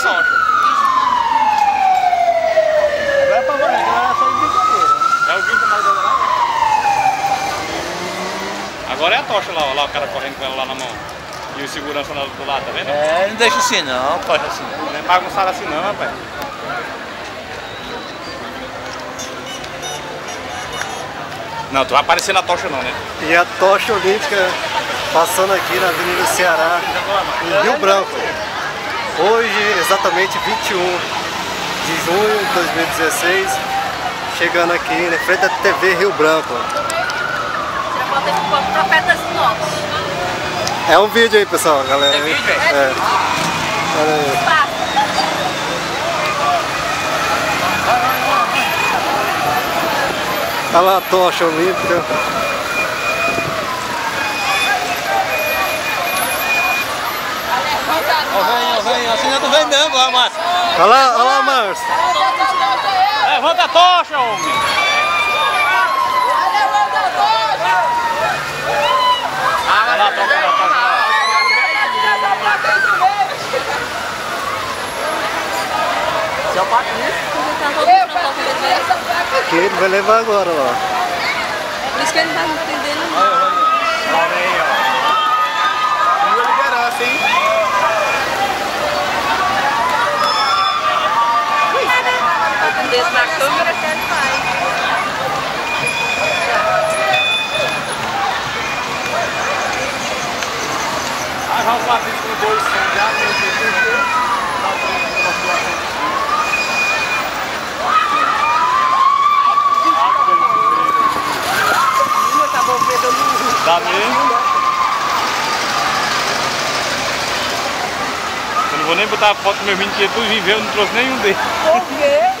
tocha. Vai pra valer, agora é só de brincadeira. É o guincho mais adorado. Agora é a tocha lá, ó, lá o cara correndo com ela lá na mão. E o segurança lá do lado, tá vendo? É, não deixa assim não, tocha assim. Não é bagunçado assim não, rapaz. Não, tu vai aparecer na tocha não, né? E a tocha olímpica passando aqui na Avenida Ceará, em Rio Branco. Hoje, exatamente 21 de junho de 2016, chegando aqui na frente da TV Rio Branco. Profetas Novos. É um vídeo aí, pessoal, galera. É vídeo, é? Olha aí. Olha lá a tocha olímpica. Ó, vem, assim não vem mesmo, ó, Márcio. Olha lá, Márcio. Levanta a tocha, homem! Vai lá, toca na tocha. Seu Patrício. Que ele vai levar agora, ó. Por isso que ele não vai me entender, não. Olha aí, ó. Não liderança, hein? Com o dedo na câmera que ele vai. Aí vamos fazer com dois sons já, meu Deus. Dá mesmo? Eu não vou nem botar a foto do meu menino, porque tudo viveu, não trouxe nenhum deles. Por quê?